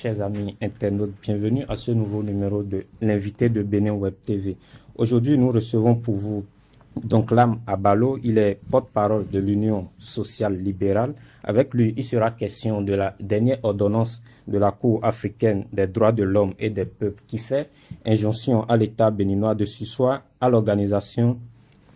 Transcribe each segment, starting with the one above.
chers amis internautes, bienvenue à ce nouveau numéro de l'invité de Bénin Web TV. Aujourd'hui, nous recevons pour vous donc Lam Abalo, il est porte-parole de l'Union sociale libérale. Avec lui, il sera question de la dernière ordonnance de la Cour africaine des droits de l'homme et des peuples qui fait injonction à l'État béninois de s'asseoir à l'organisation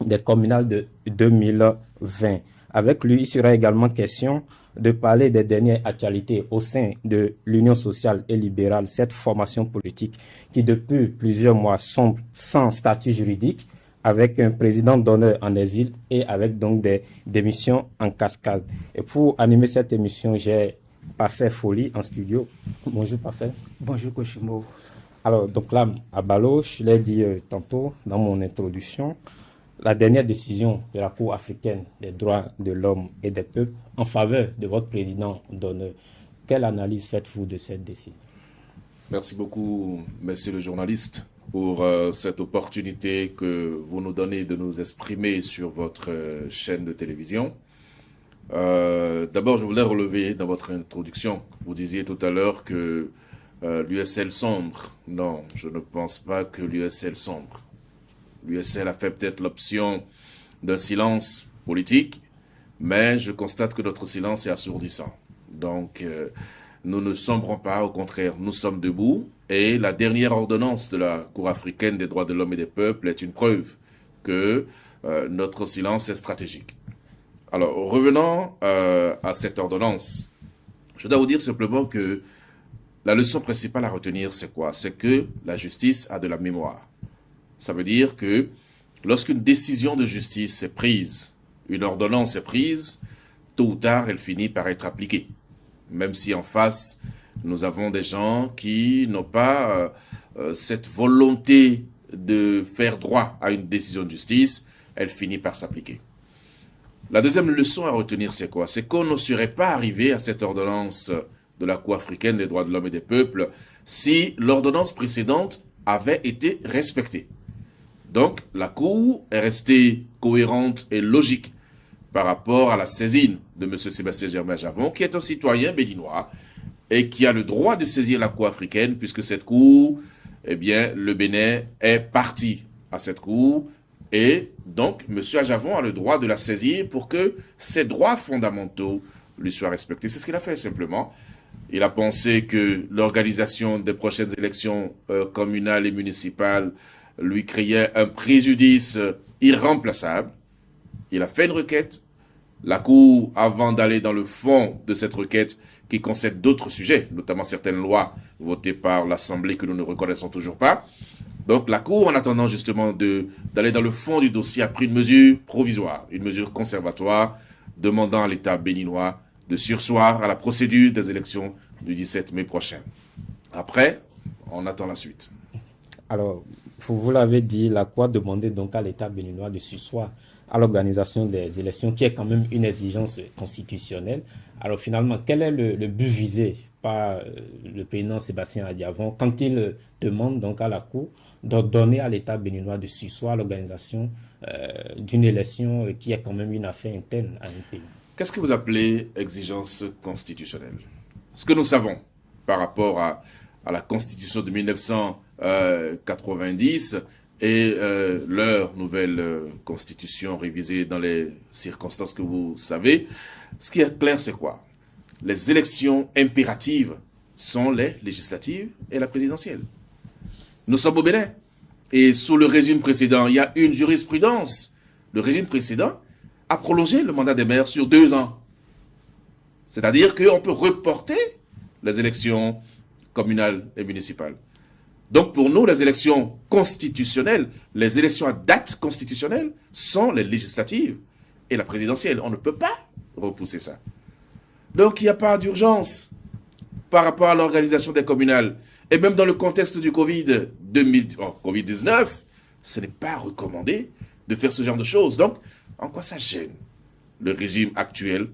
des communales de 2020. Avec lui, il sera également question de parler des dernières actualités au sein de l'Union sociale et libérale, cette formation politique qui depuis plusieurs mois sombre sans statut juridique, avec un président d'honneur en exil et avec donc des démissions en cascade. Et pour animer cette émission, j'ai Parfait Folie en studio. Bonjour Parfait. Bonjour Koshimo. Alors, donc là, à Balo, je l'ai dit tantôt dans mon introduction, la dernière décision de la Cour africaine des droits de l'homme et des peuples en faveur de votre président d'honneur. Quelle analyse faites-vous de cette décision? Merci beaucoup, monsieur le journaliste, pour cette opportunité que vous nous donnez de nous exprimer sur votre chaîne de télévision. D'abord, je voulais relever dans votre introduction, vous disiez tout à l'heure que l'USL sombre. Non, je ne pense pas que l'USL sombre. L'USL a fait peut-être l'option d'un silence politique, mais je constate que notre silence est assourdissant. Donc, nous ne sombrons pas, au contraire, nous sommes debout. Et la dernière ordonnance de la Cour africaine des droits de l'homme et des peuples est une preuve que notre silence est stratégique. Alors, revenons à cette ordonnance. Je dois vous dire simplement que la leçon principale à retenir, c'est quoi? C'est que la justice a de la mémoire. Ça veut dire que lorsqu'une décision de justice est prise, une ordonnance est prise, tôt ou tard, elle finit par être appliquée. Même si en face, nous avons des gens qui n'ont pas cette volonté de faire droit à une décision de justice, elle finit par s'appliquer. La deuxième leçon à retenir, c'est quoi? C'est qu'on ne serait pas arrivé à cette ordonnance de la Cour africaine des droits de l'homme et des peuples si l'ordonnance précédente avait été respectée. Donc, la Cour est restée cohérente et logique par rapport à la saisine de M. Sébastien Germain Javon, qui est un citoyen béninois et qui a le droit de saisir la Cour africaine, puisque cette Cour, eh bien, le Bénin est parti à cette Cour, et donc, M. Javon a le droit de la saisir pour que ses droits fondamentaux lui soient respectés. C'est ce qu'il a fait, simplement. Il a pensé que l'organisation des prochaines élections communales et municipales lui créait un préjudice irremplaçable. Il a fait une requête. La Cour, avant d'aller dans le fond de cette requête, qui concerne d'autres sujets, notamment certaines lois votées par l'Assemblée que nous ne reconnaissons toujours pas. Donc la Cour, en attendant justement d'aller dans le fond du dossier, a pris une mesure provisoire, une mesure conservatoire, demandant à l'État béninois de surseoir à la procédure des élections du 17 mai prochain. Après, on attend la suite. Alors, vous l'avez dit, la Cour a demandé donc à l'État béninois de surseoir à l'organisation des élections, qui est quand même une exigence constitutionnelle. Alors finalement, quel est le but visé par le président Sébastien Adjavon quand il demande donc à la Cour d'ordonner à l'État béninois de surseoir à l'organisation d'une élection qui est quand même une affaire interne à un pays? Qu'est-ce que vous appelez exigence constitutionnelle? Ce que nous savons par rapport à la Constitution de 1990 et leur nouvelle Constitution révisée dans les circonstances que vous savez, ce qui est clair, c'est quoi? Les élections impératives sont les législatives et la présidentielle. Nous sommes au Bénin. Et sous le régime précédent, il y a une jurisprudence. Le régime précédent a prolongé le mandat des maires sur 2 ans. C'est-à-dire qu'on peut reporter les élections communales et municipales. Donc pour nous, les élections constitutionnelles, les élections à date constitutionnelle sont les législatives et la présidentielle. On ne peut pas repousser ça. Donc il n'y a pas d'urgence par rapport à l'organisation des communales. Et même dans le contexte du Covid-19, ce n'est pas recommandé de faire ce genre de choses. Donc, en quoi ça gêne le régime actuel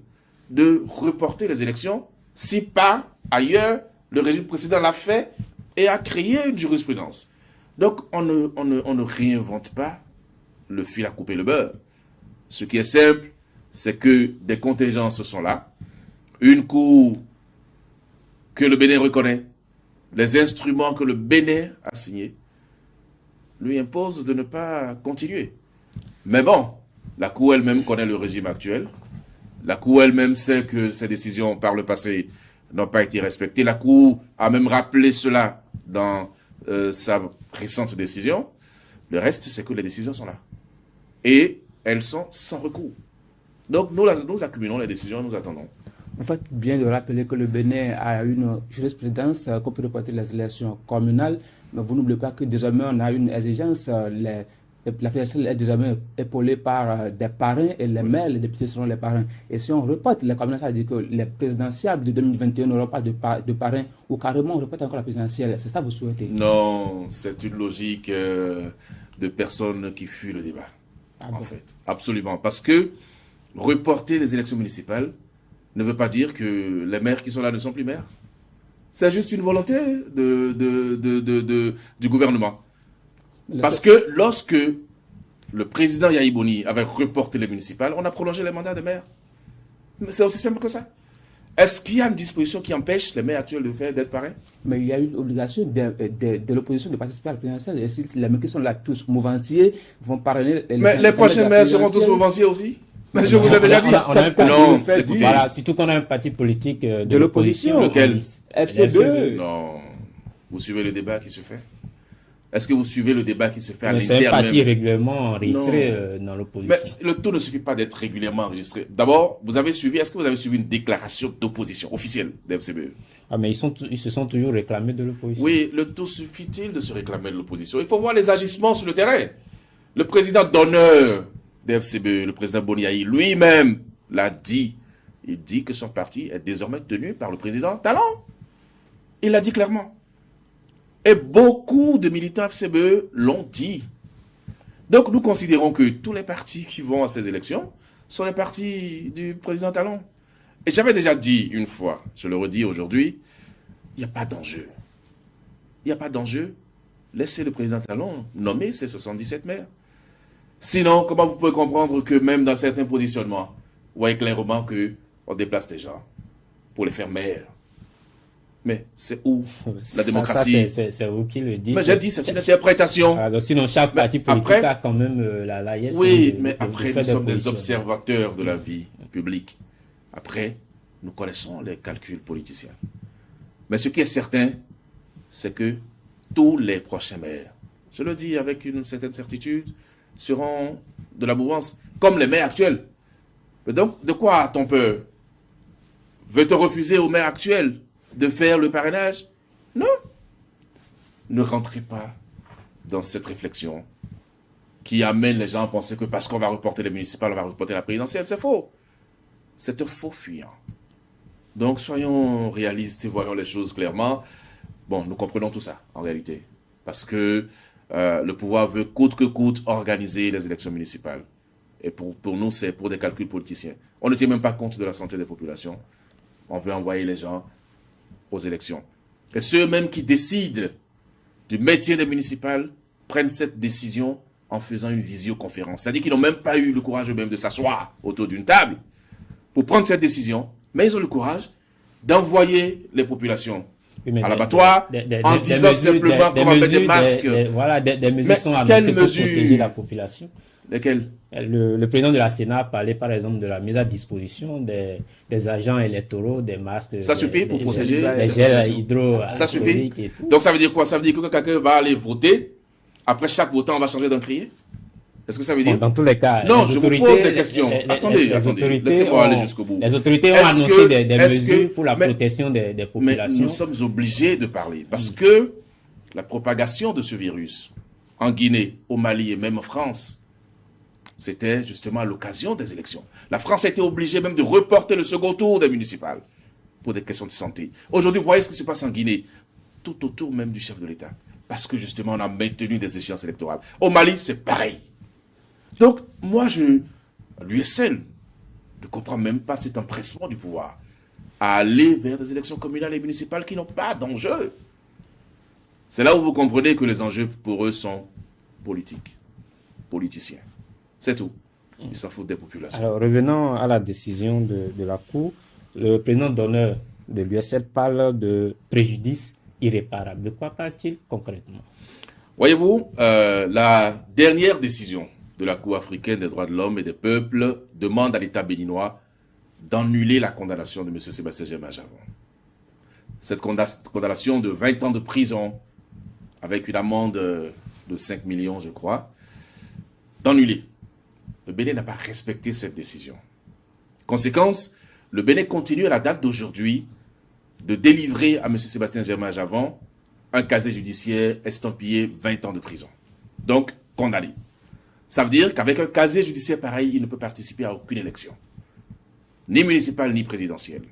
de reporter les élections si par ailleurs le régime précédent l'a fait et a créé une jurisprudence? Donc, on ne réinvente pas le fil à couper le beurre. Ce qui est simple, c'est que des contingences sont là. Une cour que le Bénin reconnaît, les instruments que le Bénin a signés lui imposent de ne pas continuer. Mais bon, la Cour elle-même connaît le régime actuel. La Cour elle-même sait que ces décisions par le passé n'ont pas été respectées. La Cour a même rappelé cela dans sa récente décision. Le reste, c'est que les décisions sont là. Et elles sont sans recours. Donc nous accumulons les décisions et nous attendons. Vous faites bien de rappeler que le Bénin a une jurisprudence qu'on peut reporter les élections communales, mais vous n'oubliez pas que désormais on a une exigence. La présidentielle est désormais épaulée par des parrains et les maires, les députés seront les parrains. Et si on reporte les communales, ça veut dire que les présidentielles de 2021 n'auront pas de parrains ou carrément on reporte encore la présidentielle. C'est ça que vous souhaitez? Non, c'est une logique de personnes qui fuient le débat. En fait, absolument. Parce que reporter les élections municipales ne veut pas dire que les maires qui sont là ne sont plus maires. C'est juste une volonté du gouvernement. Parce que lorsque le président Yahi Boni avait reporté les municipales, on a prolongé les mandats des maires. C'est aussi simple que ça. Est-ce qu'il y a une disposition qui empêche les maires actuels d'être parrains? Mais il y a une obligation de l'opposition de participer à la présidentielle. Et si les maires qui sont là tous mouvanciers vont parrainer... Mais les prochains maires seront tous mouvanciers aussi? Mais je vous ai déjà dit. On a un parti, non, voilà, surtout qu'on a un parti politique de l'opposition. Lequel? FC2. Non. Vous suivez le débat qui se fait? Est-ce que vous suivez le débat qui se fait à l'interne? C'est un parti régulièrement enregistré dans l'opposition. Mais le tout ne suffit pas d'être régulièrement enregistré. D'abord, est-ce que vous avez suivi une déclaration d'opposition officielle de FCBE? Ah, mais ils se sont toujours réclamés de l'opposition. Oui, le tout suffit-il de se réclamer de l'opposition? Il faut voir les agissements sur le terrain. Le président d'honneur de FCBE, le président Boniaï, lui-même l'a dit. Il dit que son parti est désormais tenu par le président Talon. Il l'a dit clairement. Et beaucoup de militants FCBE l'ont dit. Donc nous considérons que tous les partis qui vont à ces élections sont les partis du président Talon. Et j'avais déjà dit une fois, je le redis aujourd'hui, il n'y a pas d'enjeu. Il n'y a pas d'enjeu. Laissez le président Talon nommer ses 77 maires. Sinon, comment vous pouvez comprendre que même dans certains positionnements, vous voyez clairement qu'on déplace des gens pour les faire maires? Mais c'est où la démocratie? C'est vous qui le dites. Mais j'ai dit, c'est une interprétation. Alors, sinon, chaque parti politique a quand même la liesse. Oui, mais après, nous sommes des observateurs de la vie publique. Après, nous connaissons les calculs politiciens. Mais ce qui est certain, c'est que tous les prochains maires, je le dis avec une certaine certitude, seront de la mouvance comme les maires actuels. Mais donc, de quoi a-t-on peur? Veut-on refuser aux maires actuels de faire le parrainage? Non. Ne rentrez pas dans cette réflexion qui amène les gens à penser que parce qu'on va reporter les municipales, on va reporter la présidentielle. C'est faux. C'est un faux fuyant. Donc soyons réalistes et voyons les choses clairement. Bon, nous comprenons tout ça en réalité. Parce que le pouvoir veut coûte que coûte organiser les élections municipales. Et pour nous, c'est pour des calculs politiciens. On ne tient même pas compte de la santé des populations. On veut envoyer les gens aux élections. Et ceux même qui décident du maintien des municipales prennent cette décision en faisant une visioconférence. C'est-à-dire qu'ils n'ont même pas eu le courage eux-mêmes de s'asseoir autour d'une table pour prendre cette décision, mais ils ont le courage d'envoyer les populations à l'abattoir en disant simplement comment mettre des masques. Des mesures sont annoncées pour protéger la population. Lesquelles? Le président de la Sénat a parlé par exemple de la mise à disposition des agents électoraux, des masques. Ça suffit pour protéger les gels hydro. Ça suffit. Donc ça veut dire quoi? Ça veut dire que quelqu'un va aller voter, après chaque votant on va changer d'encrier? Est-ce que ça veut dire? Dans tous les cas. Non, je vous pose des questions. Attendez, laissez-moi aller jusqu'au bout. Les autorités ont annoncé des mesures pour la protection des populations. Mais nous sommes obligés de parler parce que la propagation de ce virus en Guinée, au Mali et même en France, c'était justement à l'occasion des élections. La France a été obligée même de reporter le second tour des municipales pour des questions de santé. Aujourd'hui, vous voyez ce qui se passe en Guinée, tout autour même du chef de l'État. Parce que justement, on a maintenu des échéances électorales. Au Mali, c'est pareil. Donc, moi, l'USL ne comprend même pas cet empressement du pouvoir à aller vers des élections communales et municipales qui n'ont pas d'enjeu. C'est là où vous comprenez que les enjeux pour eux sont politiques, politiciens. C'est tout. Ils s'en foutent des populations. Alors, revenons à la décision de la Cour. Le président d'honneur de l'USL parle de préjudice irréparable. De quoi parle-t-il concrètement? Voyez-vous, la dernière décision de la Cour africaine des droits de l'homme et des peuples demande à l'État béninois d'annuler la condamnation de M. Sébastien Germain Javon. Cette condamnation de 20 ans de prison, avec une amende de 5 millions, je crois, d'annuler. Le Bénin n'a pas respecté cette décision. Conséquence, le Bénin continue à la date d'aujourd'hui de délivrer à M. Sébastien Germain Javon un casier judiciaire estampillé 20 ans de prison. Donc, condamné. Ça veut dire qu'avec un casier judiciaire pareil, il ne peut participer à aucune élection. Ni municipale, ni présidentielle.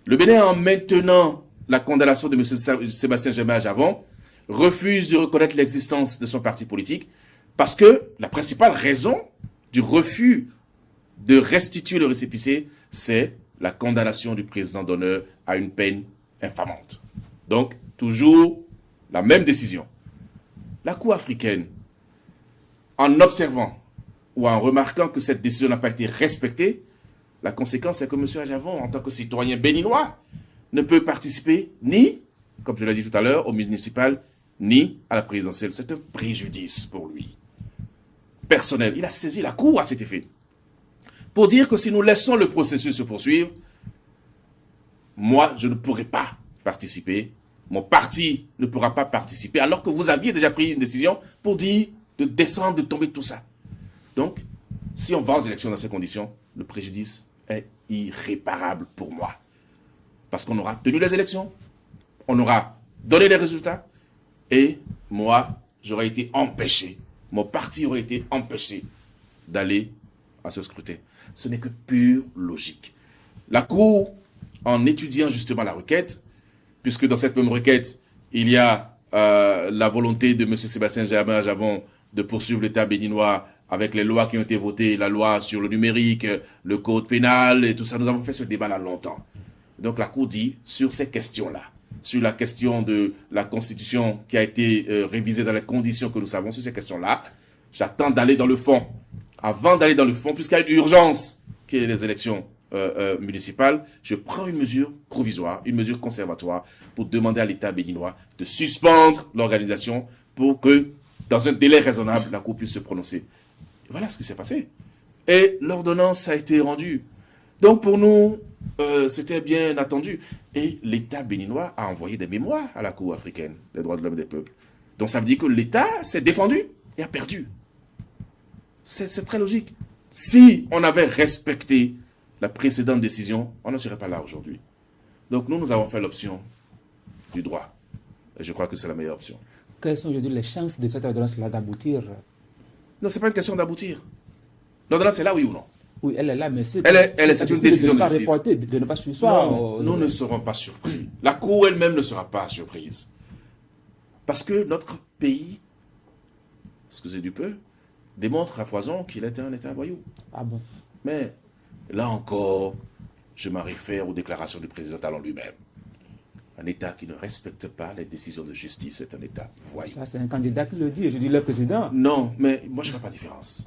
Le Bénin, en maintenant la condamnation de M. Sébastien Germain Javon, refuse de reconnaître l'existence de son parti politique parce que la principale raison du refus de restituer le récépissé, c'est la condamnation du président d'honneur à une peine infamante. Donc, toujours la même décision. La Cour africaine, en observant ou en remarquant que cette décision n'a pas été respectée, la conséquence est que M. Javon, en tant que citoyen béninois, ne peut participer ni, comme je l'ai dit tout à l'heure, au municipal, ni à la présidentielle. C'est un préjudice pour lui. Personnel. Il a saisi la Cour à cet effet. Pour dire que si nous laissons le processus se poursuivre, moi, je ne pourrai pas participer. Mon parti ne pourra pas participer, alors que vous aviez déjà pris une décision pour dire de descendre, de tomber tout ça. Donc, si on va aux élections dans ces conditions, le préjudice est irréparable pour moi. Parce qu'on aura tenu les élections, on aura donné les résultats, et moi, j'aurais été empêché, mon parti aurait été empêché d'aller à ce scrutin. Ce n'est que pure logique. La Cour, en étudiant justement la requête, puisque dans cette même requête, il y a la volonté de M. Sébastien Germain Javon de poursuivre l'État béninois avec les lois qui ont été votées, la loi sur le numérique, le code pénal et tout ça. Nous avons fait ce débat là longtemps. Donc la Cour dit, sur ces questions-là, sur la question de la Constitution qui a été révisée dans les conditions que nous savons, sur ces questions-là, j'attends d'aller dans le fond. Avant d'aller dans le fond, puisqu'il y a une urgence, qui est les élections municipales, je prends une mesure provisoire, une mesure conservatoire pour demander à l'État béninois de suspendre l'organisation pour que, dans un délai raisonnable, la Cour puisse se prononcer. Et voilà ce qui s'est passé. Et l'ordonnance a été rendue. Donc pour nous, c'était bien attendu. Et l'État béninois a envoyé des mémoires à la Cour africaine des droits de l'homme et des peuples. Donc ça veut dire que l'État s'est défendu et a perdu. C'est très logique. Si on avait respecté la précédente décision, on ne serait pas là aujourd'hui. Donc nous avons fait l'option du droit. Et je crois que c'est la meilleure option. Quelles sont aujourd'hui les chances de cette ordonnance-là d'aboutir? Non, ce n'est pas une question d'aboutir. L'ordonnance est là, oui ou non? Oui, elle est là, mais c'est une décision de justice. De ne pas sursoir. Non, nous ne serons pas surpris. La Cour elle-même ne sera pas surprise. Parce que notre pays, excusez du peu, démontre à foison qu'il est un État voyou. Ah bon? Mais là encore, je m'en réfère aux déclarations du président Talon lui-même. Un État qui ne respecte pas les décisions de justice est un État voyou. Ça, c'est un candidat qui le dit, je dis le président. Non, mais moi, je ne fais pas de différence.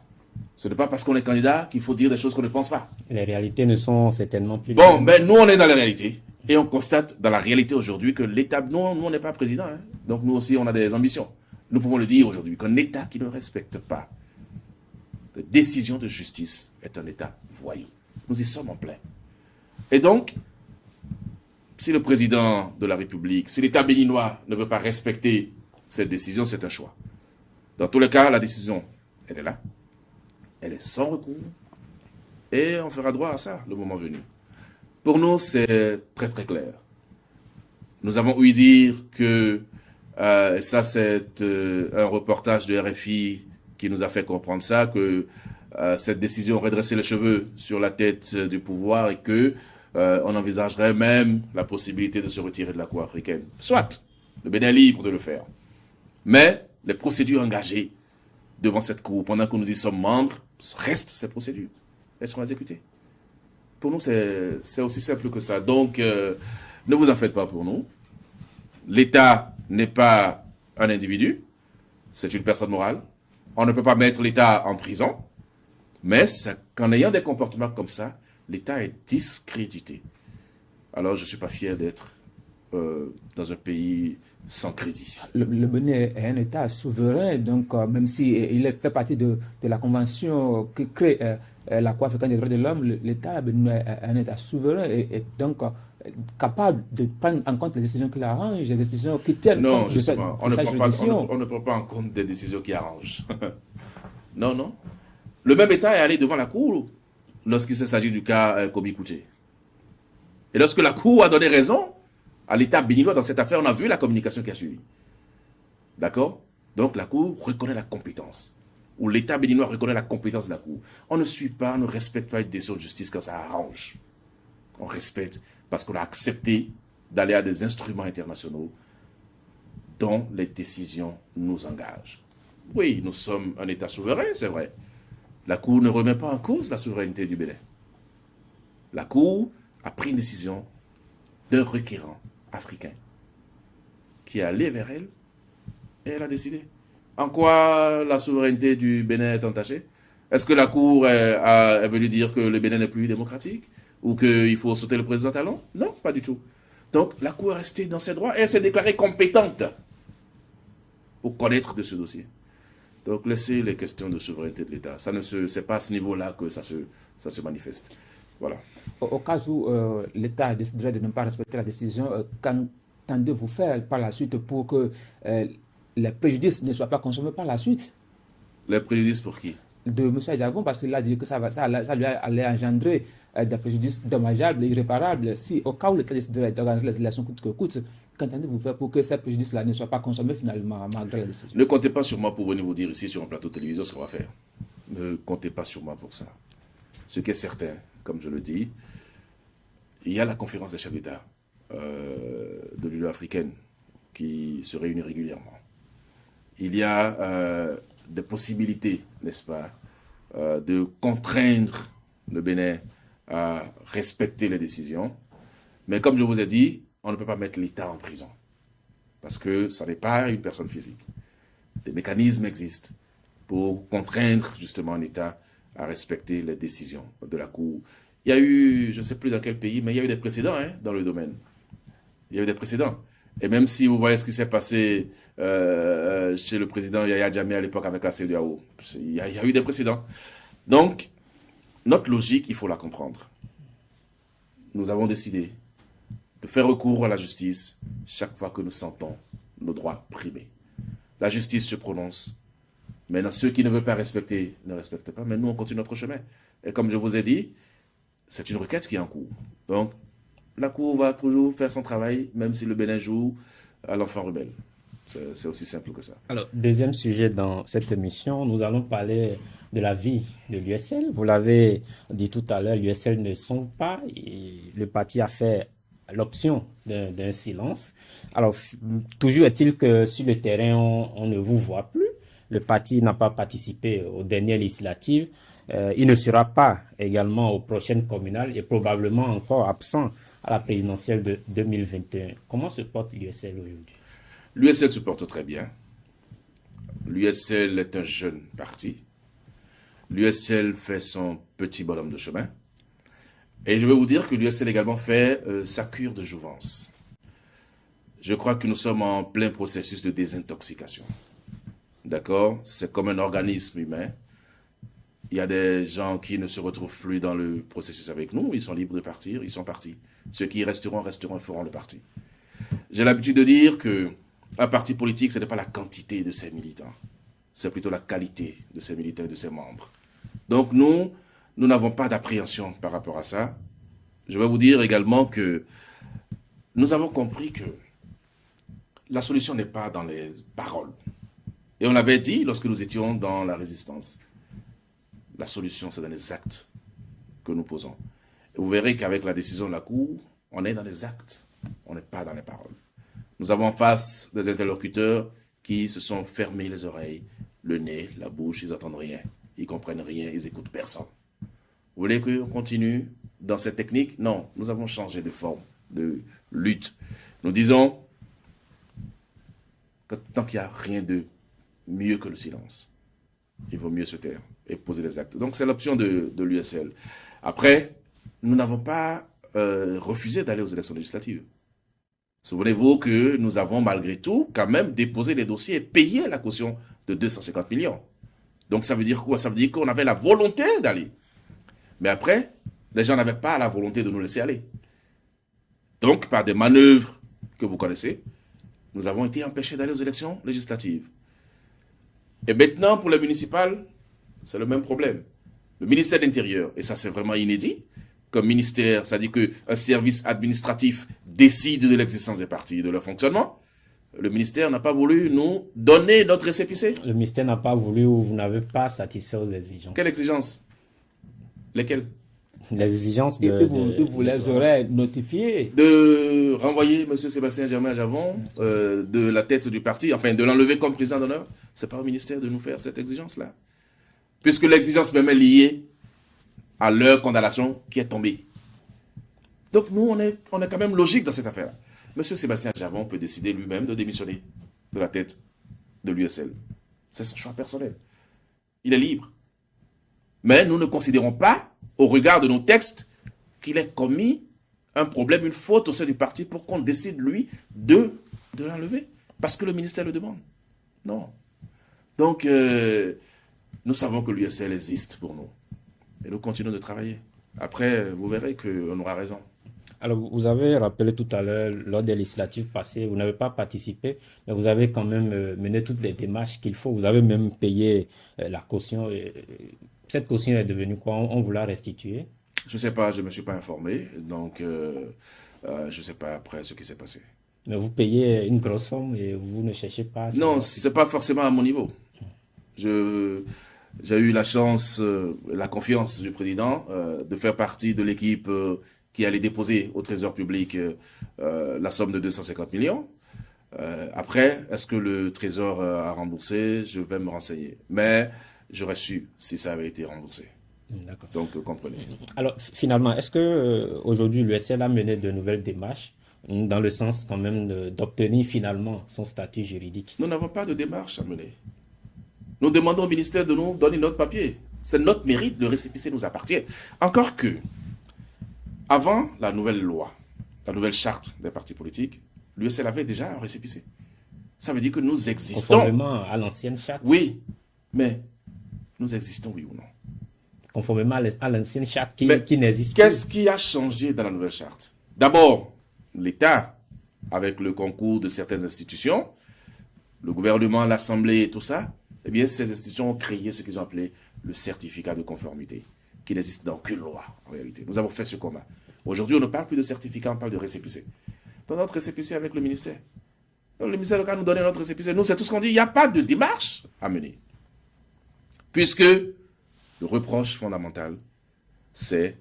Ce n'est pas parce qu'on est candidat qu'il faut dire des choses qu'on ne pense pas. Les réalités ne sont certainement plus... Bon, mais nous, on est dans la réalité. Et on constate dans la réalité aujourd'hui que l'État... Nous, on n'est pas président. Hein. Donc, nous aussi, on a des ambitions. Nous pouvons le dire aujourd'hui, qu'un État qui ne respecte pas les décisions de justice est un État voyou. Nous y sommes en plein. Et donc, si le président de la République, si l'État béninois ne veut pas respecter cette décision, c'est un choix. Dans tous les cas, la décision, elle est là. Elle est sans recours. Et on fera droit à ça, le moment venu. Pour nous, c'est très très clair. Nous avons ouï dire que, ça c'est un reportage de RFI qui nous a fait comprendre ça, que cette décision redressait les cheveux sur la tête du pouvoir et que on envisagerait même la possibilité de se retirer de la Cour africaine. Soit, le Bénin est libre de le faire. Mais les procédures engagées devant cette Cour, pendant que nous y sommes membres, restent ces procédures. Elles seront exécutées. Pour nous, c'est aussi simple que ça. Donc, ne vous en faites pas pour nous. L'État n'est pas un individu, c'est une personne morale. On ne peut pas mettre l'État en prison, mais qu'en ayant des comportements comme ça, l'État est discrédité. Alors, je ne suis pas fier d'être dans un pays sans crédit. Le Bénin est un État souverain, donc même s'il fait partie de la convention qui crée la Cour africaine des droits de l'homme, l'État béninois est un État souverain et donc capable de prendre en compte les décisions qui l'arrangent, les décisions qui tiennent Non, compte justement, de sa juridiction. on ne prend pas en compte des décisions qui arrangent. Non, non. Le même État est allé devant la Cour lorsqu'il s'agit du cas Kobi Kouché. Et lorsque la Cour a donné raison à l'État béninois dans cette affaire, on a vu la communication qui a suivi. D'accord? Donc la Cour reconnaît la compétence. Ou l'État béninois reconnaît la compétence de la Cour. On ne suit pas, on ne respecte pas une décision de justice quand ça arrange. On respecte parce qu'on a accepté d'aller à des instruments internationaux dont les décisions nous engagent. Oui, nous sommes un État souverain, c'est vrai. La Cour ne remet pas en cause la souveraineté du Bénin. La Cour a pris une décision d'un requérant africain qui est allé vers elle et elle a décidé. En quoi la souveraineté du Bénin est entachée? Est-ce que la Cour est venue dire que le Bénin n'est plus démocratique ou qu'il faut sauter le président Talon? Non, pas du tout. Donc la Cour est restée dans ses droits et elle s'est déclarée compétente pour connaître de ce dossier. Donc laissez les questions de souveraineté de l'État. C'est pas à ce niveau-là que ça se manifeste. Voilà. Au cas où l'État déciderait de ne pas respecter la décision, qu'entendez-vous faire par la suite pour que les préjudices ne soient pas consommés par la suite? Les préjudices pour qui? De M. Adjavon, parce qu'il a dit que ça lui allait engendrer des préjudices dommageables, irréparables. Si au cas où l'État déciderait d'organiser les élections coûte que coûte, qu'entendez-vous faire pour que ces préjudices-là ne soient pas consommés finalement malgré la décision? Ne comptez pas sur moi pour venir vous dire ici sur un plateau de télévision ce qu'on va faire. Ne comptez pas sur moi pour ça. Ce qui est certain, comme je le dis, il y a la conférence des chefs d'État de l'Union africaine qui se réunit régulièrement. Il y a des possibilités, n'est-ce pas, de contraindre le Bénin à respecter les décisions. Mais comme je vous ai dit, on ne peut pas mettre l'État en prison. Parce que ça n'est pas une personne physique. Des mécanismes existent pour contraindre justement un État à respecter les décisions de la Cour. Il y a eu, je ne sais plus dans quel pays, mais il y a eu des précédents dans le domaine. Il y a eu des précédents. Et même si vous voyez ce qui s'est passé chez le président Yahya Jammeh à l'époque avec la CEDEAO, il y a eu des précédents. Donc, notre logique, il faut la comprendre. Nous avons décidé de faire recours à la justice chaque fois que nous sentons nos droits primés. La justice se prononce. Maintenant, ceux qui ne veulent pas respecter, ne respectent pas. Mais nous, on continue notre chemin. Et comme je vous ai dit, c'est une requête qui est en cours. Donc, la Cour va toujours faire son travail, même si le Bénin joue à l'enfant rebelle. C'est aussi simple que ça. Alors, deuxième sujet dans cette émission, nous allons parler de la vie de l'USL. Vous l'avez dit tout à l'heure, l'USL ne sont pas. Et le parti a fait l'option d'un silence. Alors, toujours est-il que sur le terrain, on ne vous voit plus. Le parti n'a pas participé aux dernières législatives. Il ne sera pas également aux prochaines communales et probablement encore absent à la présidentielle de 2021. Comment se porte l'USL aujourd'hui? L'USL se porte très bien. L'USL est un jeune parti. L'USL fait son petit bonhomme de chemin. Et je vais vous dire que l'USL également fait sa cure de jouvence. Je crois que nous sommes en plein processus de désintoxication. D'accord? C'est comme un organisme humain. Il y a des gens qui ne se retrouvent plus dans le processus avec nous. Ils sont libres de partir, ils sont partis. Ceux qui resteront et feront le parti. J'ai l'habitude de dire qu'un parti politique, ce n'est pas la quantité de ses militants. C'est plutôt la qualité de ses militants et de ses membres. Donc nous n'avons pas d'appréhension par rapport à ça. Je vais vous dire également que nous avons compris que la solution n'est pas dans les paroles. Et on l'avait dit lorsque nous étions dans la résistance. La solution, c'est dans les actes que nous posons. Et vous verrez qu'avec la décision de la Cour, on est dans les actes, on n'est pas dans les paroles. Nous avons en face des interlocuteurs qui se sont fermés les oreilles, le nez, la bouche, ils n'entendent rien, ils ne comprennent rien, ils n'écoutent personne. Vous voulez qu'on continue dans cette technique? Non, nous avons changé de forme de lutte. Nous disons que tant qu'il n'y a rien de mieux que le silence, il vaut mieux se taire et poser des actes. Donc c'est l'option de l'USL. Après, nous n'avons pas refusé d'aller aux élections législatives. Souvenez-vous que nous avons malgré tout quand même déposé les dossiers et payé la caution de 250 millions. Donc ça veut dire quoi? Ça veut dire qu'on avait la volonté d'aller. Mais après, les gens n'avaient pas la volonté de nous laisser aller. Donc, par des manœuvres que vous connaissez, nous avons été empêchés d'aller aux élections législatives. Et maintenant, pour les municipales, c'est le même problème. Le ministère de l'Intérieur, et ça c'est vraiment inédit, comme ministère, ça dit qu'un service administratif décide de l'existence des partis et de leur fonctionnement. Le ministère n'a pas voulu nous donner notre récépissé. Le ministère n'a pas voulu ou vous n'avez pas satisfait aux exigences. Quelles exigences? Lesquelles? Les exigences vous les aurez notifiées. De renvoyer M. Sébastien Germain Javon de la tête du parti, enfin de l'enlever comme président d'honneur. Ce n'est pas au ministère de nous faire cette exigence-là. Puisque l'exigence même est liée à leur condamnation qui est tombée. Donc nous, on est quand même logique dans cette affaire. M. Sébastien Javon peut décider lui-même de démissionner de la tête de l'USL. C'est son choix personnel. Il est libre. Mais nous ne considérons pas, au regard de nos textes, qu'il ait commis un problème, une faute au sein du parti pour qu'on décide, lui, de l'enlever. Parce que le ministère le demande. Non. Donc, nous savons que l'USL existe pour nous. Et nous continuons de travailler. Après, vous verrez qu'on aura raison. Alors, vous avez rappelé tout à l'heure, lors des législatives passées, vous n'avez pas participé, mais vous avez quand même mené toutes les démarches qu'il faut. Vous avez même payé la caution. Cette caution est devenue quoi? On vous l'a restituée? Je ne sais pas, je ne me suis pas informé. Donc, je ne sais pas après ce qui s'est passé. Mais vous payez une grosse somme et vous ne cherchez pas... Non, ce n'est pas forcément à mon niveau. J'ai eu la chance, la confiance du président de faire partie de l'équipe qui allait déposer au Trésor public la somme de 250 millions. Après, est-ce que le Trésor a remboursé? Je vais me renseigner. Mais j'aurais su si ça avait été remboursé. D'accord. Donc, comprenez. Alors, finalement, est-ce que aujourd'hui l'USL a mené de nouvelles démarches dans le sens quand même d'obtenir finalement son statut juridique? Nous n'avons pas de démarche à mener. Nous demandons au ministère de nous donner notre papier. C'est notre mérite, le récépissé nous appartient. Encore que, avant la nouvelle loi, la nouvelle charte des partis politiques, l'USL avait déjà un récépissé. Ça veut dire que nous existons. Conformément à l'ancienne charte? Oui, mais nous existons, oui ou non? Conformément à l'ancienne charte qui n'existe plus. Qu'est-ce qui a changé dans la nouvelle charte? D'abord, l'État, avec le concours de certaines institutions, le gouvernement, l'Assemblée et tout ça, eh bien, ces institutions ont créé ce qu'ils ont appelé le certificat de conformité, qui n'existe dans aucune loi, en réalité. Nous avons fait ce combat. Aujourd'hui, on ne parle plus de certificat, on parle de récépissé. Dans notre récépissé avec le ministère. Donc, le ministère local nous donne notre récépissé. Nous, c'est tout ce qu'on dit. Il n'y a pas de démarche à mener. Puisque le reproche fondamental, c'est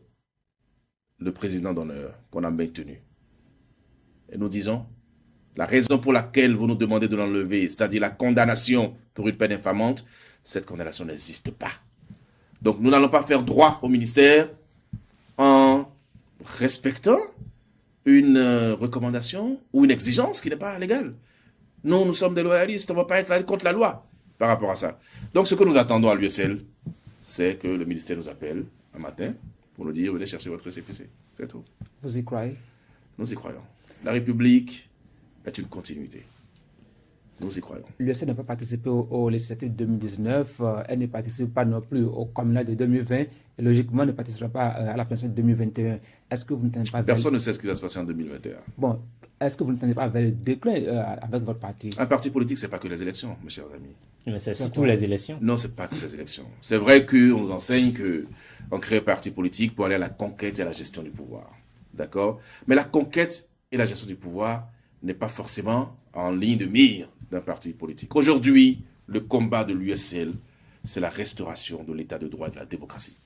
le président d'honneur qu'on a maintenu. Et nous disons, la raison pour laquelle vous nous demandez de l'enlever, c'est-à-dire la condamnation pour une peine infamante, cette condamnation n'existe pas. Donc nous n'allons pas faire droit au ministère en respectant une recommandation ou une exigence qui n'est pas légale. Nous sommes des loyalistes, on ne va pas être contre la loi par rapport à ça. Donc ce que nous attendons à l'USL, c'est que le ministère nous appelle un matin pour nous dire, venez chercher votre récépissé. C'est tout. Vous y croyez? Nous y croyons. La République est une continuité. Nous y croyons. L'USL n'a pas participé aux législatives de 2019, elle ne participe pas non plus au communal de 2020, et logiquement ne participera pas à la présidentielle de 2021. Est-ce que vous ne tenez pas... Personne ne sait ce qui va se passer en 2021. Bon, est-ce que vous ne tenez pas vers le déclin avec votre parti? Un parti politique, ce n'est pas que les élections, mes chers amis. Mais c'est surtout les élections. Non, ce n'est pas que les élections. C'est vrai qu'on nous enseigne qu'on crée un parti politique pour aller à la conquête et à la gestion du pouvoir. D'accord? Mais la conquête et la gestion du pouvoir n'est pas forcément en ligne de mire d'un parti politique. Aujourd'hui, le combat de l'USL, c'est la restauration de l'état de droit et de la démocratie.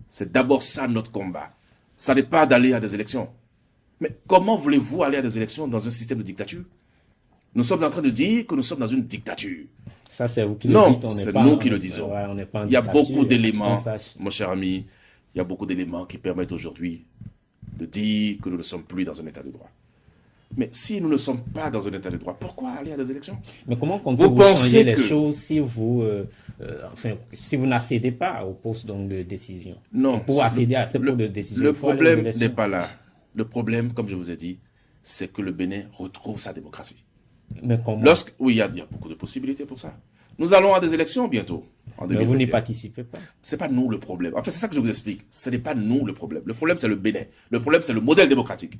C'est d'abord ça notre combat. Ça n'est pas d'aller à des élections. Mais comment voulez-vous aller à des élections dans un système de dictature? Nous sommes en train de dire que nous sommes dans une dictature. Ça, c'est vous qui le dites. Non, c'est nous qui le disons. Ouais, on n'est pas en il y a dictature, beaucoup d'éléments, mon cher ami, il y a beaucoup d'éléments qui permettent aujourd'hui de dire que nous ne sommes plus dans un état de droit. Mais si nous ne sommes pas dans un état de droit, pourquoi aller à des élections? Mais comment comptez-vous changer les choses si vous, si vous n'accédez pas au poste donc, de décision? Non. Pour accéder à ce poste de décision, le problème n'est pas là. Le problème, comme je vous ai dit, c'est que le Bénin retrouve sa démocratie. Mais comment? Oui, il y a beaucoup de possibilités pour ça. Nous allons à des élections bientôt, en Mais vous n'y 2021. participez pas. C'est pas nous le problème. En fait, c'est ça que je vous explique. Ce n'est pas nous le problème. Le problème, c'est le Bénin. Le problème, c'est le modèle démocratique.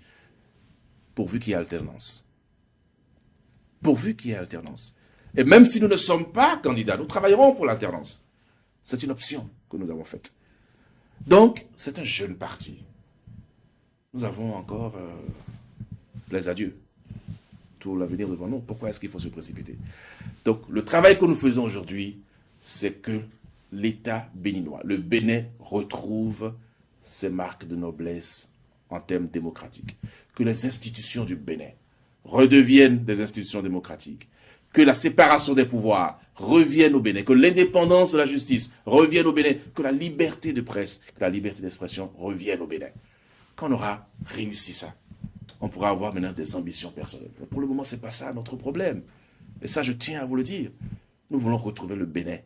Pourvu qu'il y ait alternance. Pourvu qu'il y ait alternance. Et même si nous ne sommes pas candidats, nous travaillerons pour l'alternance. C'est une option que nous avons faite. Donc, c'est un jeune parti. Nous avons encore les adieux. Tout l'avenir devant nous. Pourquoi est-ce qu'il faut se précipiter? Donc, le travail que nous faisons aujourd'hui, c'est que l'État béninois, le Bénin, retrouve ses marques de noblesse en termes démocratiques. Que les institutions du Bénin redeviennent des institutions démocratiques. Que la séparation des pouvoirs revienne au Bénin. Que l'indépendance de la justice revienne au Bénin. Que la liberté de presse, que la liberté d'expression revienne au Bénin. Quand on aura réussi ça, on pourra avoir maintenant des ambitions personnelles. Mais pour le moment, ce n'est pas ça notre problème. Et ça, je tiens à vous le dire. Nous voulons retrouver le Bénin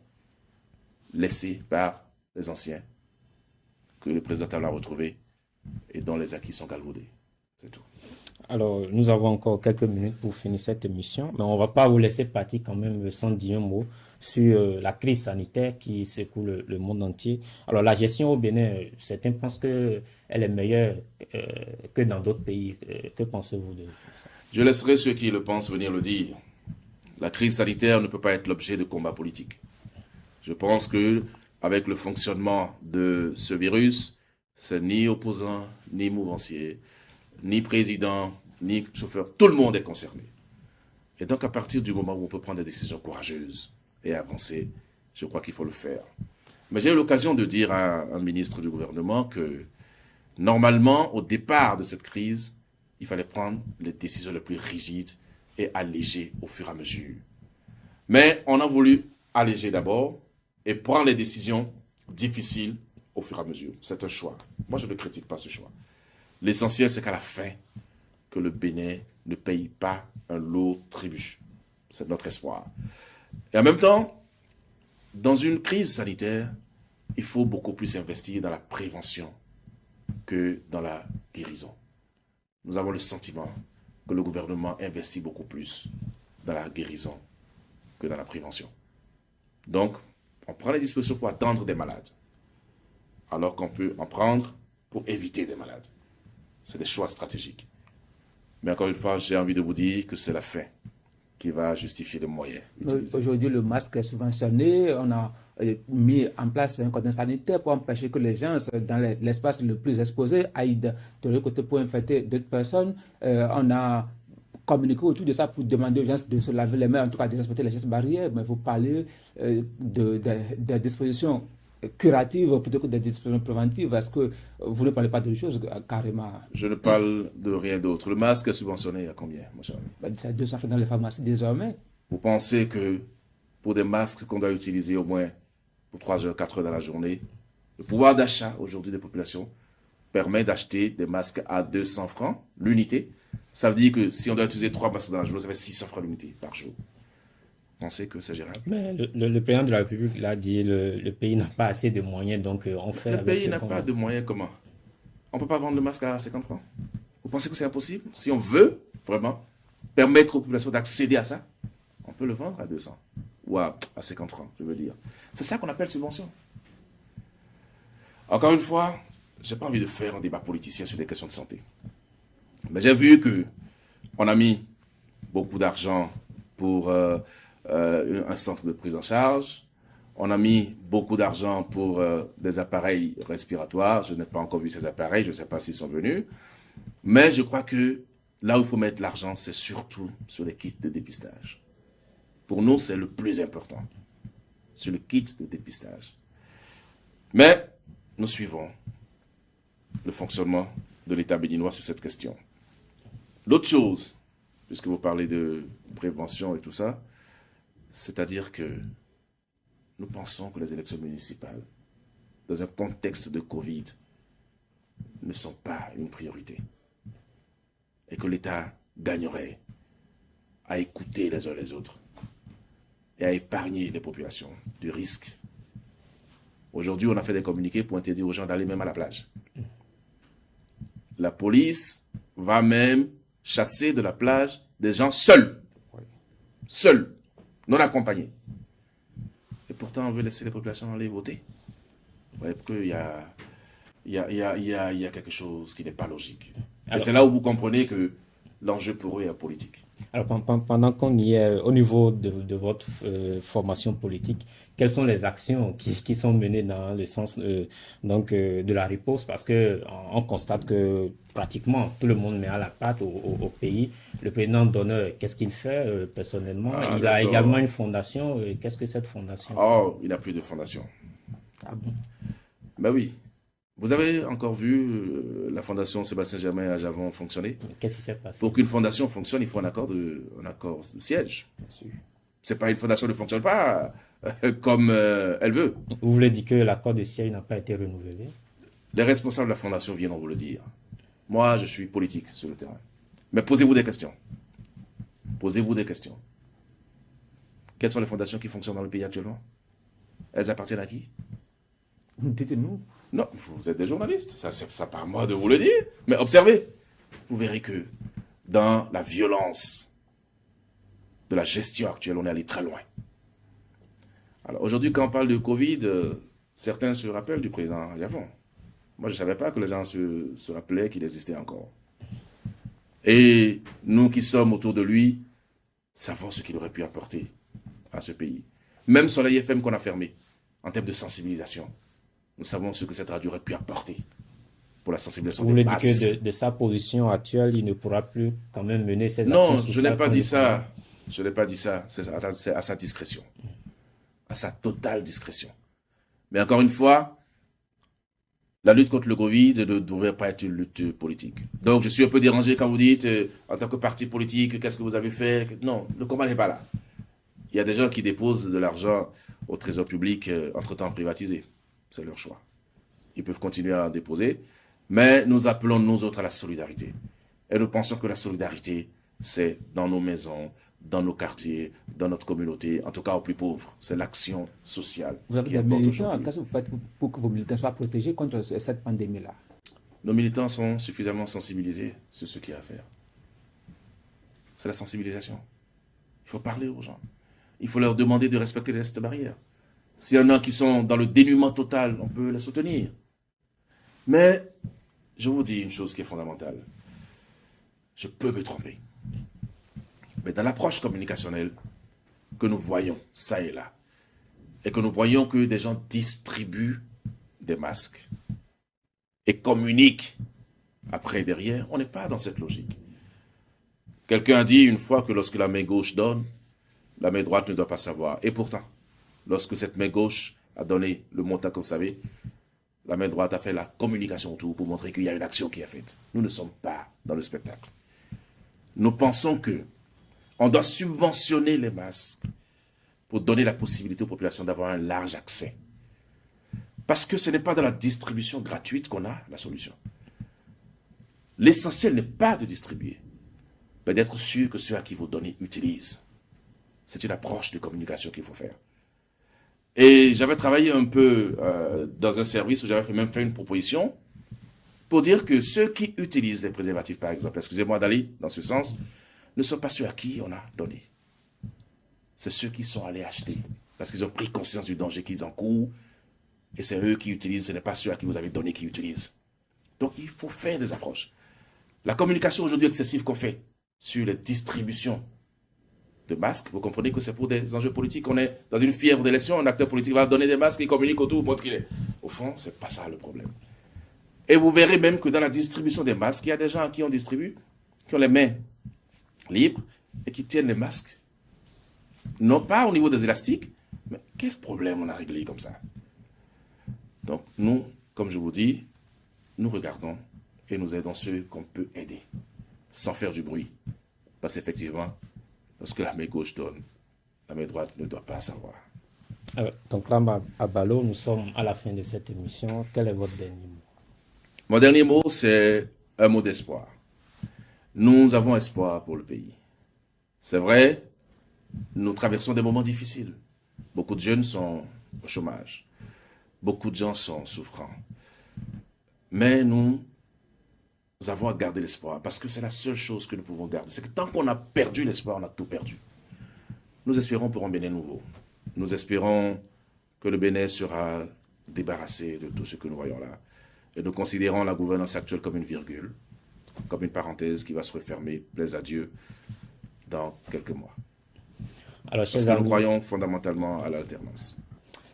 laissé par les anciens, que le président a retrouvé et dont les acquis sont galvaudés. C'est tout. Alors, nous avons encore quelques minutes pour finir cette émission, mais on ne va pas vous laisser partir quand même sans dire un mot sur la crise sanitaire qui secoue le monde entier. Alors, la gestion au Bénin, certains pensent qu'elle est meilleure que dans d'autres pays. Que pensez-vous de ça? Je laisserai ceux qui le pensent venir le dire. La crise sanitaire ne peut pas être l'objet de combats politiques. Je pense que avec le fonctionnement de ce virus, c'est ni opposant, ni mouvancier, ni président, ni chauffeur. Tout le monde est concerné. Et donc, à partir du moment où on peut prendre des décisions courageuses et avancer, je crois qu'il faut le faire. Mais j'ai eu l'occasion de dire à un ministre du gouvernement que, normalement, au départ de cette crise, il fallait prendre les décisions les plus rigides et alléger au fur et à mesure. Mais on a voulu alléger d'abord et prendre les décisions difficiles au fur et à mesure. C'est un choix. Moi, je ne critique pas ce choix. L'essentiel, c'est qu'à la fin, que le Bénin ne paye pas un lourd tribut. C'est notre espoir. Et en même temps, dans une crise sanitaire, il faut beaucoup plus investir dans la prévention que dans la guérison. Nous avons le sentiment que le gouvernement investit beaucoup plus dans la guérison que dans la prévention. Donc, on prend les dispositions pour attendre des malades, alors qu'on peut en prendre pour éviter des malades. C'est des choix stratégiques. Mais encore une fois, j'ai envie de vous dire que c'est la fin qui va justifier les moyens utilisés. Aujourd'hui, le masque est subventionné. On a mis en place un cordon sanitaire pour empêcher que les gens, dans l'espace le plus exposé, aillent de l'autre côté pour infecter d'autres personnes. On a communiqué autour de ça pour demander aux gens de se laver les mains, en tout cas de respecter les gestes barrières. Mais vous parlez des dispositions curatives plutôt que des dispositions préventives. Est-ce que vous ne parlez pas de choses carrément? Je ne parle de rien d'autre. Le masque est subventionné à combien, mon cher ami? C'est 200 francs dans les pharmacies désormais. Vous pensez que pour des masques qu'on doit utiliser au moins pour 3 heures, 4 heures dans la journée, le pouvoir d'achat aujourd'hui des populations permet d'acheter des masques à 200 francs l'unité? Ça veut dire que si on doit utiliser 3 masques dans la journée, ça fait 600 francs l'unité par jour. Vous pensez que c'est gérable? Mais le président de la République l'a dit, le pays n'a pas assez de moyens, donc on fait Le avec pays ce n'a qu'on pas a. de moyens comment? On ne peut pas vendre le masque à 50 francs? Vous pensez que c'est impossible? Si on veut vraiment permettre aux populations d'accéder à ça, on peut le vendre à 200 ou à 50 francs, je veux dire. C'est ça qu'on appelle subvention. Encore une fois, je n'ai pas envie de faire un débat politicien sur des questions de santé. Mais j'ai vu qu'on a mis beaucoup d'argent pour un centre de prise en charge. On a mis beaucoup d'argent pour des appareils respiratoires. Je n'ai pas encore vu ces appareils, je ne sais pas s'ils sont venus. Mais je crois que là où il faut mettre l'argent, c'est surtout sur les kits de dépistage. Pour nous, c'est le plus important. Sur le kit de dépistage. Mais nous suivons le fonctionnement de l'État béninois sur cette question. L'autre chose, puisque vous parlez de prévention et tout ça, c'est-à-dire que nous pensons que les élections municipales, dans un contexte de Covid, ne sont pas une priorité. Et que l'État gagnerait à écouter les uns les autres et à épargner les populations du risque. Aujourd'hui, on a fait des communiqués pour interdire aux gens d'aller même à la plage. La police va même chasser de la plage des gens seuls. Seuls, non accompagnés. Et pourtant, on veut laisser les populations aller voter. Vous voyez qu'il y a quelque chose qui n'est pas logique. Et c'est là où vous comprenez que l'enjeu pour eux est politique. Alors, pendant qu'on y est, au niveau de votre formation politique, quelles sont les actions qui sont menées dans le sens de la riposte? Parce que on constate que pratiquement tout le monde met à la patte au pays. Le président d'honneur, qu'est-ce qu'il fait personnellement? Il a également une fondation. Qu'est-ce que cette fondation fait? Il n'a plus de fondation. Ah bon? Ben oui. Vous avez encore vu la fondation Sébastien Germain à Javon fonctionner? Qu'est-ce qui s'est passé? Pour qu'une fondation fonctionne, il faut un accord de siège. C'est pas une fondation ne fonctionne pas comme elle veut. Vous voulez dire que l'accord de siège n'a pas été renouvelé? Les responsables de la fondation viendront vous le dire. Moi, je suis politique sur le terrain. Mais posez-vous des questions. Posez-vous des questions. Quelles sont les fondations qui fonctionnent dans le pays actuellement? Elles appartiennent à qui? Dites-nous. Non, vous êtes des journalistes, ça pas à moi de vous le dire. Mais observez, vous verrez que dans la violence de la gestion actuelle, on est allé très loin. Alors aujourd'hui, quand on parle de Covid, certains se rappellent du président Yavon. Moi, je ne savais pas que les gens se rappelaient qu'il existait encore. Et nous qui sommes autour de lui, savons ce qu'il aurait pu apporter à ce pays. Même Soleil FM qu'on a fermé, en termes de sensibilisation, nous savons ce que cette radio aurait pu apporter pour la sensibilisation des masses. Vous voulez dire que de sa position actuelle, il ne pourra plus quand même mener ses actions sociales? Non, je n'ai pas dit ça. Je n'ai pas dit ça. C'est à sa discrétion. À sa totale discrétion. Mais encore une fois, la lutte contre le Covid ne devrait pas être une lutte politique. Donc, je suis un peu dérangé quand vous dites, en tant que parti politique, qu'est-ce que vous avez fait? Non, le combat n'est pas là. Il y a des gens qui déposent de l'argent au trésor public, entre-temps privatisé. C'est leur choix. Ils peuvent continuer à en déposer. Mais nous appelons, nous autres, à la solidarité. Et nous pensons que la solidarité, c'est dans nos maisons, dans nos quartiers, dans notre communauté, en tout cas aux plus pauvres. C'est l'action sociale. Vous avez des militants, qu'est-ce que vous faites pour que vos militants soient protégés contre cette pandémie-là? Nos militants sont suffisamment sensibilisés sur ce qu'il y a à faire. C'est la sensibilisation. Il faut parler aux gens. Il faut leur demander de respecter les gestes barrières. S'il y en a qui sont dans le dénuement total, on peut les soutenir. Mais je vous dis une chose qui est fondamentale. Je peux me tromper. Mais dans l'approche communicationnelle que nous voyons, ça et là, et que nous voyons que des gens distribuent des masques et communiquent après et derrière, on n'est pas dans cette logique. Quelqu'un a dit une fois que lorsque la main gauche donne, la main droite ne doit pas savoir. Et pourtant, lorsque cette main gauche a donné le montant que vous savez, la main droite a fait la communication autour pour montrer qu'il y a une action qui est faite. Nous ne sommes pas dans le spectacle. Nous pensons que on doit subventionner les masques pour donner la possibilité aux populations d'avoir un large accès. Parce que ce n'est pas dans la distribution gratuite qu'on a la solution. L'essentiel n'est pas de distribuer, mais d'être sûr que ceux à qui vous donnez utilisent. C'est une approche de communication qu'il faut faire. Et j'avais travaillé un peu dans un service où j'avais même fait une proposition pour dire que ceux qui utilisent les préservatifs, par exemple, excusez-moi d'aller dans ce sens, ne sont pas ceux à qui on a donné. C'est ceux qui sont allés acheter, parce qu'ils ont pris conscience du danger qu'ils encourent, et c'est eux qui utilisent, ce n'est pas ceux à qui vous avez donné qui utilisent. Donc il faut faire des approches. La communication aujourd'hui excessive qu'on fait sur les distributions de masques, vous comprenez que c'est pour des enjeux politiques. On est dans une fièvre d'élection, un acteur politique va donner des masques, il communique autour, montre qu'il est. Au fond, c'est pas ça le problème. Et vous verrez même que dans la distribution des masques, il y a des gens à qui on distribue, qui ont les mains libres et qui tiennent les masques. Non pas au niveau des élastiques, mais quel problème on a réglé comme ça? Donc nous, comme je vous dis, nous regardons et nous aidons ceux qu'on peut aider, sans faire du bruit. Parce qu'effectivement, lorsque la main gauche donne, la main droite ne doit pas savoir. Donc là, à Balo, nous sommes à la fin de cette émission. Quel est votre dernier mot? Mon dernier mot, c'est un mot d'espoir. Nous avons espoir pour le pays. C'est vrai, nous traversons des moments difficiles. Beaucoup de jeunes sont au chômage. Beaucoup de gens sont souffrants. Mais nous avons à garder l'espoir, parce que c'est la seule chose que nous pouvons garder. C'est que tant qu'on a perdu l'espoir, on a tout perdu. Nous espérons pour un Bénin nouveau. Nous espérons que le Bénin sera débarrassé de tout ce que nous voyons là. Et nous considérons la gouvernance actuelle comme une virgule, comme une parenthèse qui va se refermer, plaise à Dieu, dans quelques mois. Alors, Parce que nous croyons fondamentalement à l'alternance.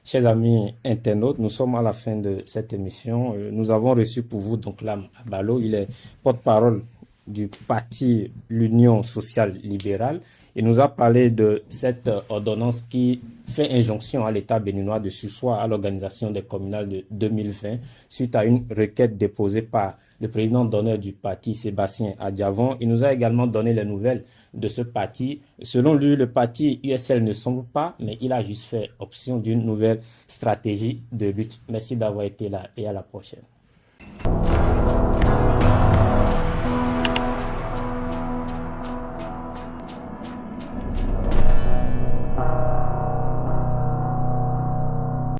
Chers amis internautes, nous sommes à la fin de cette émission. Nous avons reçu pour vous donc Lam Abalo. Il est porte-parole du parti l'Union sociale libérale. Il nous a parlé de cette ordonnance qui fait injonction à l'État béninois de surseoir à l'organisation des communales de 2020 suite à une requête déposée par le président d'honneur du parti, Sébastien Adjavon. Il nous a également donné les nouvelles de ce parti. Selon lui, le parti USL ne sombre pas, mais il a juste fait option d'une nouvelle stratégie de lutte. Merci d'avoir été là et à la prochaine.